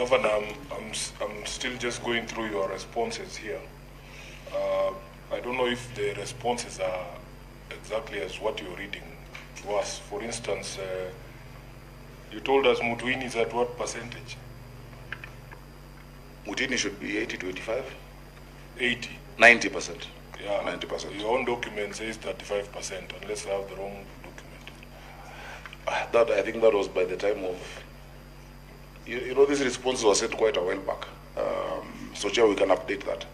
Governor, I'm still just going through your responses here. I don't know if the responses are exactly as what you're reading to us. For instance, you told us Mutwini is at what percentage? Mutwini should be 80 to 85? 80. 90%. Yeah, 90%. Your own document says 35%, unless I have the wrong document. That, I think that was by the time of, you know, this response was sent quite a while back. So Chair, we can update that.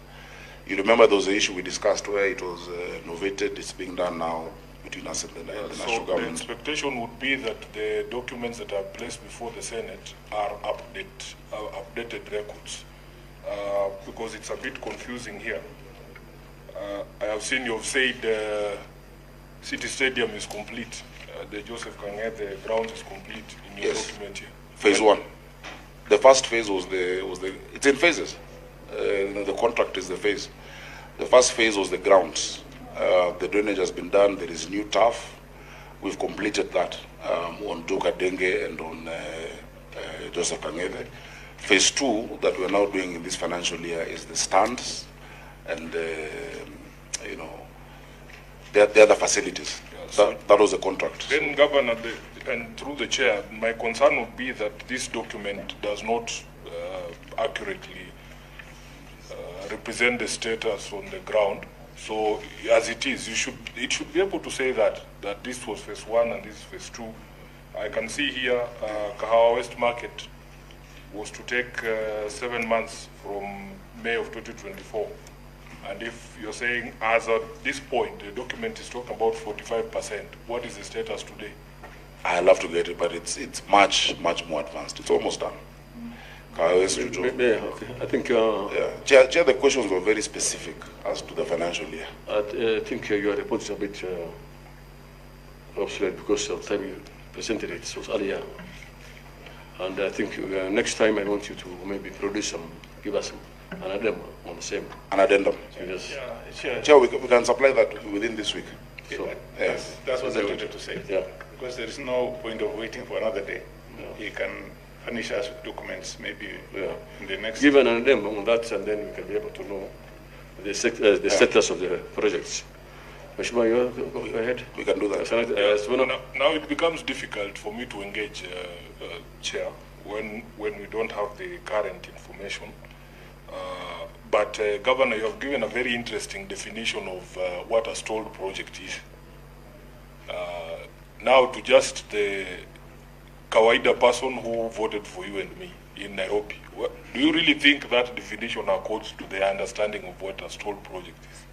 You remember there was an issue we discussed where it was novated, it's being done now between us and the national government. The expectation would be that the documents that are placed before the Senate are updated records, because it's a bit confusing here. I have seen you have said City Stadium is complete. The Joseph Kang'ethe grounds is complete in your document here. Phase 1. The first phase was it's in phases. The contract is the phase. The first phase was the grounds. The drainage has been done. There is new turf. We've completed that on Joka Denge and on Joseph Kang'ethe. Phase 2 that we're now doing in this financial year is the stands and you know, the other facilities. Yeah, that was the contract. Then, Governor, and through the chair, my concern would be that this document does not accurately represent the status on the ground. So, as it is, it should be able to say that this was phase 1 and this is phase 2. I can see here Kahawa West Market was to take 7 months from May of 2024. And if you're saying, as at this point, the document is talking about 45%, what is the status today? I'll have to get it, but it's much more advanced. It's almost done. Okay. I think Chair, the questions were very specific as to the financial year. I think your report is a bit obsolete because of the time you presented it. It was earlier. And I think next time I want you to maybe give us an addendum on the same. An addendum? Yes. Yeah, Chair, we can supply that within this week. So, that's what I wanted to say. Yeah. Because there is no point of waiting for another day. He can furnish us with documents maybe in the next... Give an addendum on that, and then we can be able to know the status of the projects. Mheshimiwa, go ahead. We can do that. Now it becomes difficult for me to engage, Chair, when we don't have the current information. But Governor, you have given a very interesting definition of what a stalled project is. Now, to just the kawaida person who voted for you and me in Nairobi, do you really think that definition accords to the understanding of what a stalled project is?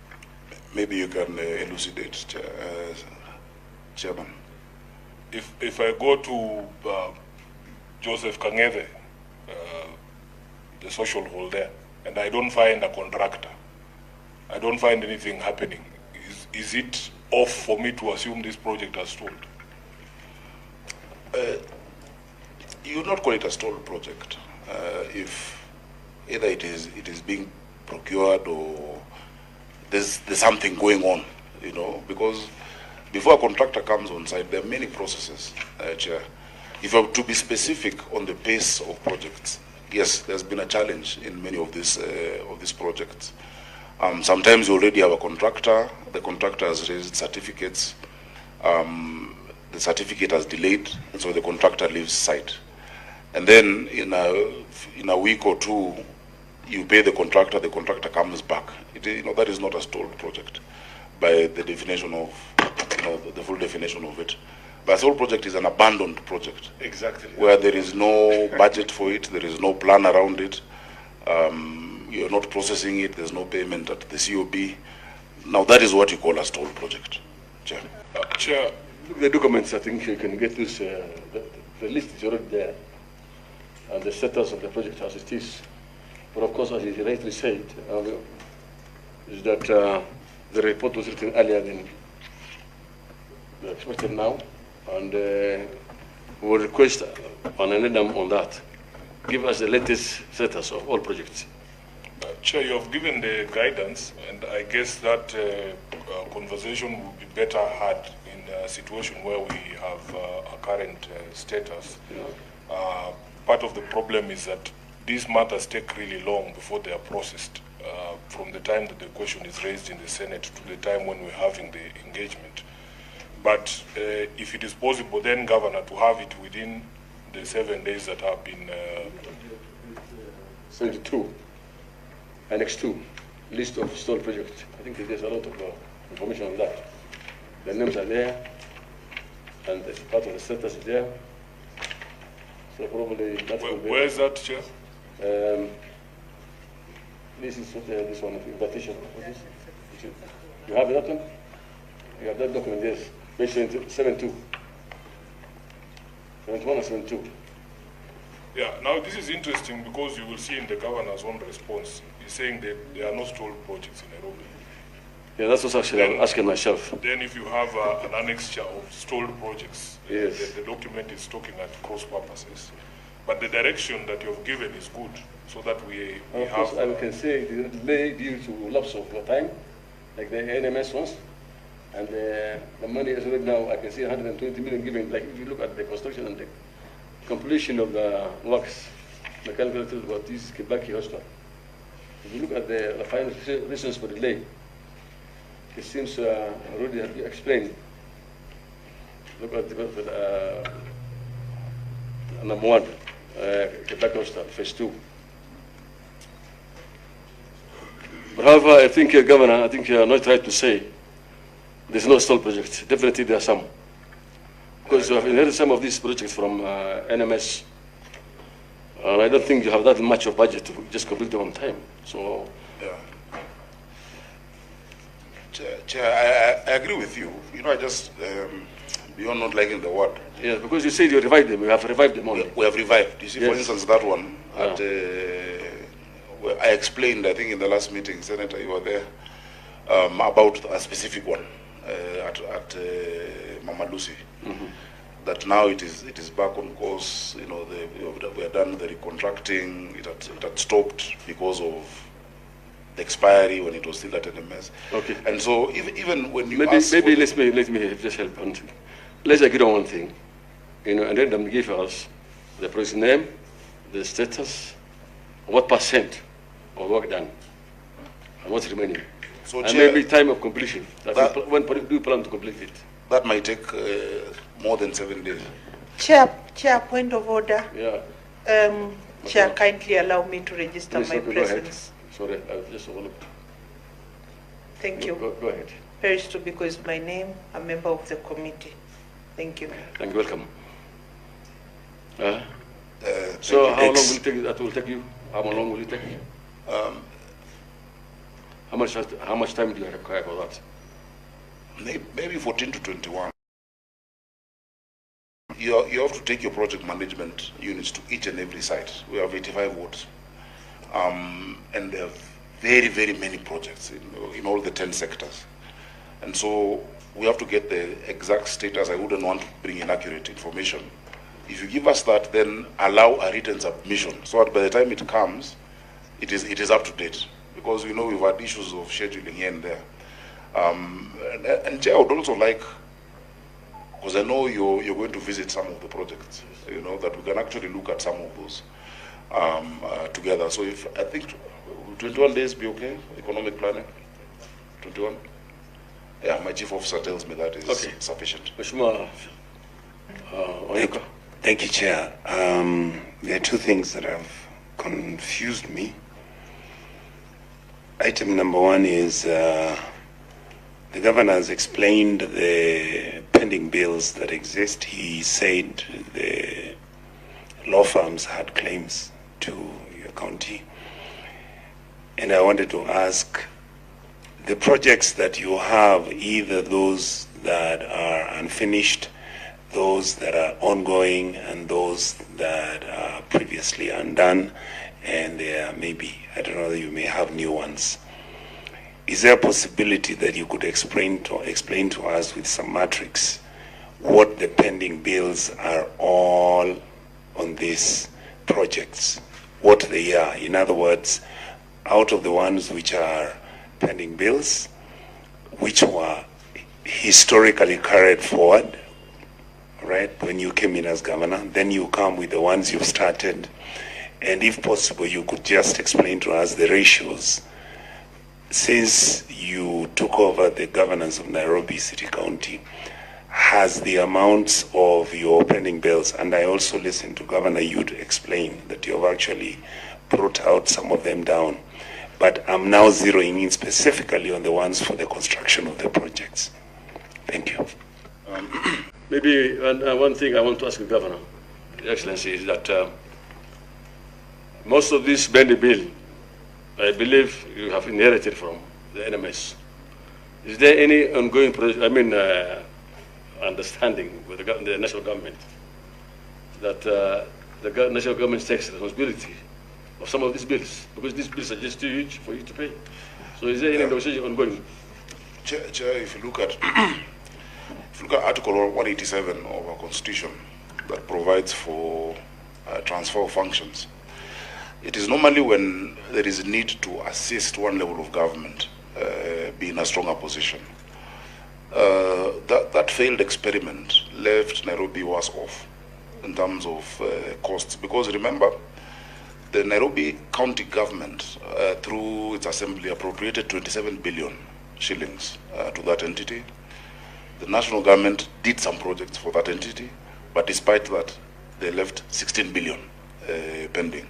Maybe you can elucidate, Chairman. If I go to Joseph Kang'ethe, the social hall there, and I don't find a contractor, I don't find anything happening, is it off for me to assume this project has stalled? You would not call it a stalled project if either it is being procured or there's something going on, you know, because before a contractor comes on site, there are many processes, Chair. If I were to be specific on the pace of projects, yes, there's been a challenge in many of these projects. Sometimes you already have a contractor, the contractor has raised certificates, the certificate has delayed, and so the contractor leaves site. And then in a week or two, you pay the contractor comes back. That is not a stalled project by the definition of, the full definition of it. But a stalled project is an abandoned project. Exactly. Where there is no budget for it, there is no plan around it, you're not processing it, there's no payment at the COP. Now that is what you call a stalled project. Chair. Chair. The documents, I think you can get this, the list is already there, and the status of the project as it is. But of course, as you rightly said, is that the report was written earlier than expected now, and we will request an addendum on that. Give us the latest status of all projects. Chair, you have given the guidance, and I guess that conversation would be better had in a situation where we have a current status. Part of the problem is that these matters take really long before they are processed, from the time that the question is raised in the Senate to the time when we're having the engagement. But if it is possible, then, Governor, to have it within the 7 days that have been... 72, Annex 2, list of stalled projects. I think there's a lot of information on that. The names are there, and part of the status is there. So probably that will be... Where is that, Chair? This is what, this one, invitation. What is it? You have that one? You have that document, yes. Page 72. 71 or 72. Yeah, now this is interesting because you will see in the Governor's own response, he's saying that there are no stalled projects in Nairobi. Yeah, that's what actually I'm asking myself. Then if you have an annexure of stalled projects, yes, the document is talking at cross purposes. But the direction that you've given is good, so that we of have... course, I can say the delay due to lapse of time, like the NMS ones, and the money is already now, I can see 120 million given. Like if you look at the construction and the completion of the works, mechanical about this Kibaki Hospital. If you look at the final reasons for delay, it seems already have been explained. Look at the number one, Kibaki Hospital, phase 2. But however, I think, Governor, I think you are not right to say there's no stall project. Definitely there are some. Because you have inherited some of these projects from NMS. And I don't think you have that much of budget to just complete them on time. So, yeah. Chair, I agree with you. You know, I just, beyond not liking the word. yeah, because you said you revived them. You have revived them only. We have revived. You see, Yes. for instance, that one, at, where I explained, I think in the last meeting, Senator, you were there, about a specific one at Mama Lucy. Mm-hmm. That now it is back on course. You know, we had done the recontracting. It had stopped because of the expiry when it was still at NMS. Okay. And so even when you maybe ask let me just help on thing. Let's agree on one thing, you know, and then them give us the project name, the status, what percent of work done, and what's remaining, so and Chair, maybe time of completion. When do you plan to complete it? that might take more than 7 days. Chair, point of order. Yeah. Chair, kindly allow me to register Please, my okay, go ahead. presence. Sorry, I just overlooked. Thank you. Go ahead. Perish Tobiko is my name, a member of the committee. Thank you. Thank you. Welcome. Thank So you. how long will it take? That will take you? How long will it take? How much time do you require for that? Maybe 14 to 21. You have to take your project management units to each and every site. We have 85 wards. And there are very, very many projects in all the 10 sectors. And so we have to get the exact status. I wouldn't want to bring inaccurate information. If you give us that, then allow a written submission so that by the time it comes, it is up to date. Because we know we've had issues of scheduling here and there. And Chair, I would also like, because I know you're going to visit some of the projects, you know, that we can actually look at some of those together. So if I think 21 days be okay, economic planning, 21? Yeah, my chief officer tells me that is sufficient. Mheshimiwa Onyonka. Thank you, Chair. There are two things that have confused me. Item number one is the governor has explained the pending bills that exist. He said the law firms had claims to your county. And I wanted to ask, the projects that you have, either those that are unfinished, those that are ongoing, and those that are previously undone, and there are maybe, I don't know, you may have new ones. Is there a possibility that you could explain to us with some matrix what the pending bills are all on these projects, what they are? In other words, out of the ones which are pending bills, which were historically carried forward, right, when you came in as governor, then you come with the ones you've started, And if possible, you could just explain to us the ratios. Since you took over the governance of Nairobi City County, has the amounts of your pending bills, and I also listened to Governor You'd explain that you have actually brought out some of them down, but I'm now zeroing in specifically on the ones for the construction of the projects. Thank you. Maybe one thing I want to ask the Governor, Your Excellency, is that most of this Bendy bill, I believe you have inherited from the NMS. Is there any ongoing understanding with the national government that the national government takes responsibility of some of these bills? Because these bills are just too huge for you to pay. So is there any negotiation ongoing? Chair, if you look at Article 187 of our Constitution that provides for transfer of functions, it is normally when there is a need to assist one level of government be in a stronger position. That failed experiment left Nairobi worse off in terms of costs, because remember, the Nairobi County government, through its assembly, appropriated 27 billion shillings to that entity. The national government did some projects for that entity, but despite that, they left 16 billion pending.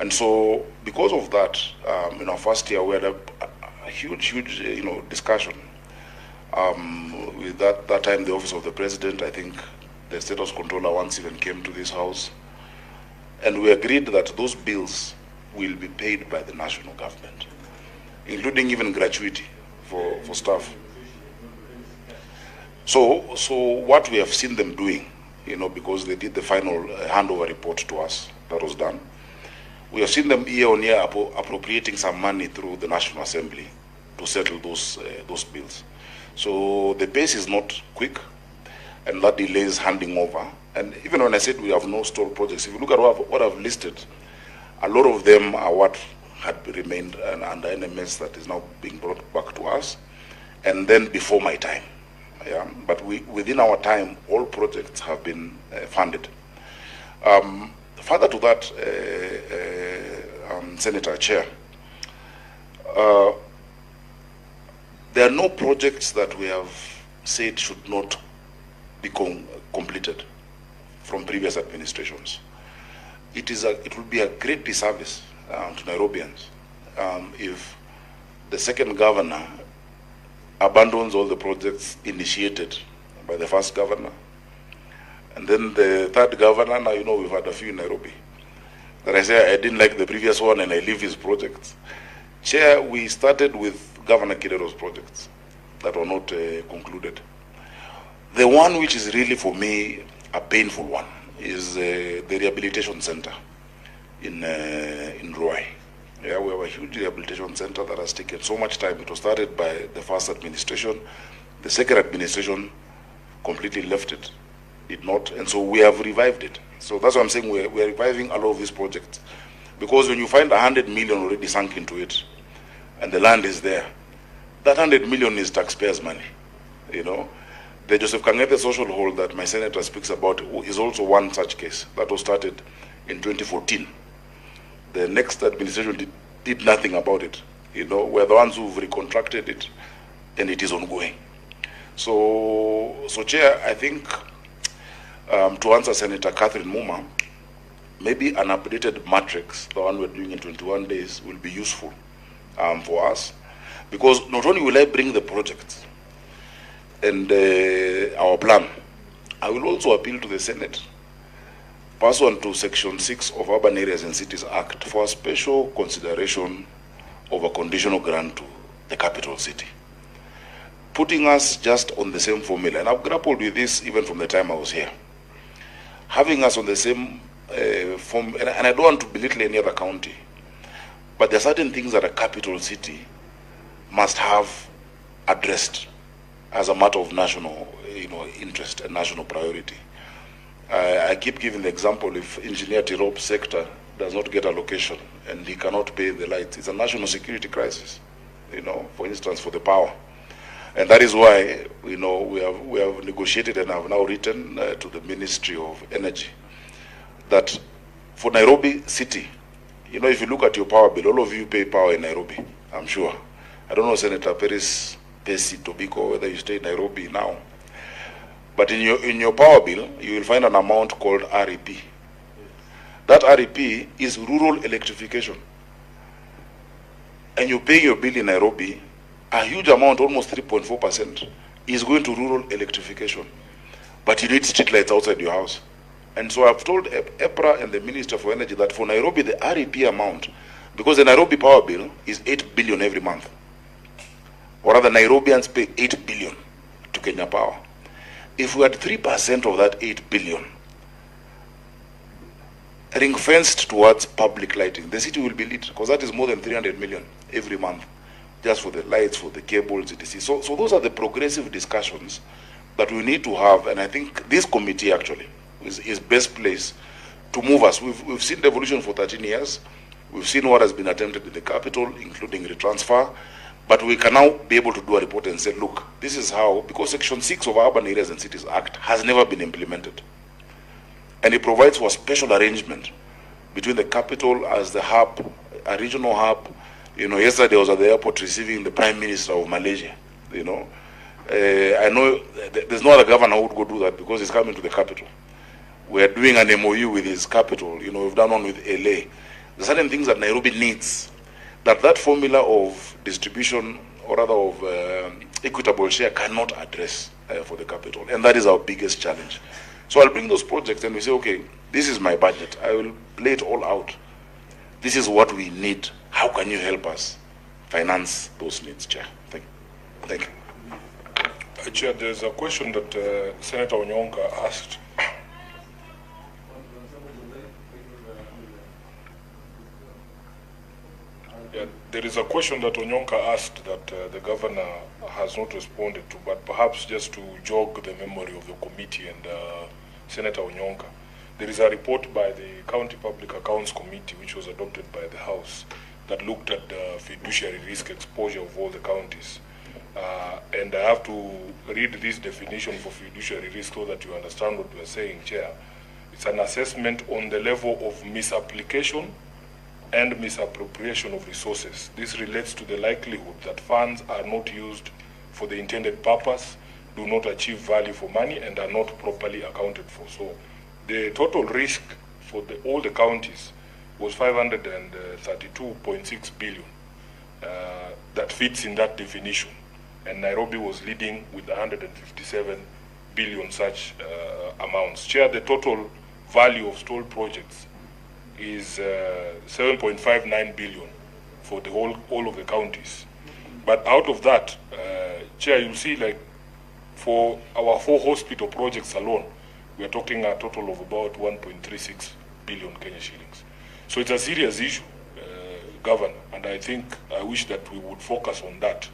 And so, because of that, in our first year, we had a huge, discussion. With that time, the office of the president, I think the status controller once even came to this house, and we agreed that those bills will be paid by the national government, including even gratuity for staff. So what we have seen them doing, because they did the final handover report to us, that was done. We have seen them year on year appropriating some money through the National Assembly to settle those bills. So the pace is not quick, and that delays handing over. And even when I said we have no stalled projects, if you look at what I've listed, a lot of them are what had remained under NMS that is now being brought back to us, and then before my time. Yeah, but within our time, all projects have been funded. Further to that, Senator Chair, there are no projects that we have said should not be completed from previous administrations. It would be a great disservice to Nairobians if the second governor abandons all the projects initiated by the first governor, and then the third governor. Now we've had a few in Nairobi that I say I didn't like the previous one and I leave his projects. Chair, we started with Governor Kidero's projects that were not concluded. The one which is really for me a painful one is the rehabilitation center in Ruai. Yeah, we have a huge rehabilitation center that has taken so much time. It was started by the first administration. The second administration completely left it, did not, and so we have revived it. So that's what I'm saying, we're reviving a lot of these projects. Because when you find 100 million already sunk into it, and the land is there, that 100 million is taxpayers' money, The Joseph Kangete social hall that my senator speaks about is also one such case that was started in 2014. The next administration did nothing about it. We're the ones who've recontracted it, and it is ongoing. So Chair, I think to answer Senator Catherine Muma, maybe an updated matrix, the one we're doing in 21 days, will be useful for us, because not only will I bring the projects and our plan, I will also appeal to the Senate, pursuant to Section 6 of Urban Areas and Cities Act, for a special consideration of a conditional grant to the capital city, putting us just on the same formula. And I've grappled with this even from the time I was here. Having us on the same form, and I don't want to belittle any other county, but there are certain things that a capital city must have addressed as a matter of national interest and national priority. I keep giving the example, if Engineer Tirop's sector does not get allocation and he cannot pay the lights, it's a national security crisis, for instance, for the power. And that is why, we have negotiated and have now written to the Ministry of Energy that for Nairobi City, you know, if you look at your power bill, all of you pay power in Nairobi, I'm sure. I don't know, Senator Perez pays Tobiko, whether you stay in Nairobi now. But in your power bill, you will find an amount called REP. That REP is rural electrification. And you pay your bill in Nairobi, a huge amount, almost 3.4%, is going to rural electrification. But you need street lights outside your house. And so I've told EPRA and the Minister for Energy that for Nairobi, the REP amount, because the Nairobi power bill is 8 billion every month. Or rather, Nairobians pay 8 billion to Kenya Power. If we had 3% of that 8 billion ring-fenced towards public lighting, the city will be lit, because that is more than 300 million every month, just for the lights, for the cables, etc. So those are the progressive discussions that we need to have, and I think this committee actually is best placed to move us. We've seen devolution for 13 years. We've seen what has been attempted in the capital, including retransfer, but we can now be able to do a report and say, look, this is how, because Section 6 of Urban Areas and Cities Act has never been implemented. And it provides for a special arrangement between the capital as the hub, a regional hub. You know, yesterday I was at the airport receiving the Prime Minister of Malaysia, you know. I know there's no other governor who would go do that because he's coming to the capital. We're doing an MOU with his capital, you know, we've done one with LA. There's certain things that Nairobi needs, that formula of distribution, or rather of equitable share, cannot address for the capital. And that is our biggest challenge. So I'll bring those projects and we say, okay, this is my budget. I will lay it all out. This is what we need. How can you help us finance those needs, Chair? Thank you. Thank you. Chair, there's a question that Senator Onyonka asked. Yeah, there is a question that Onyonka asked that the governor has not responded to, but perhaps just to jog the memory of the committee and Senator Onyonka. There is a report by the County Public Accounts Committee, which was adopted by the House, that looked at the fiduciary risk exposure of all the counties. And I have to read this definition for fiduciary risk so that you understand what we are saying, Chair. It's an assessment on the level of misapplication and misappropriation of resources. This relates to the likelihood that funds are not used for the intended purpose, do not achieve value for money, and are not properly accounted for. So the total risk for all the counties was 532.6 billion. That fits in that definition. And Nairobi was leading with 157 billion such amounts. Chair, the total value of stalled projects is 7.59 billion for the all of the counties. But out of that, Chair, you'll see, like, for our 4 hospital projects alone, we are talking a total of about 1.36 billion Kenya shillings. So it's a serious issue, Governor, and I wish that we would focus on that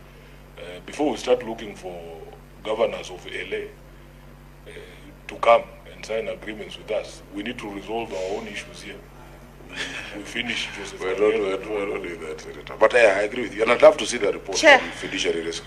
before we start looking for governors of LA to come and sign agreements with us. We need to resolve our own issues here. We finish Joseph. We're not doing that, Senator. But I agree with you, and I'd love to see the report Chair. on fiduciary risk.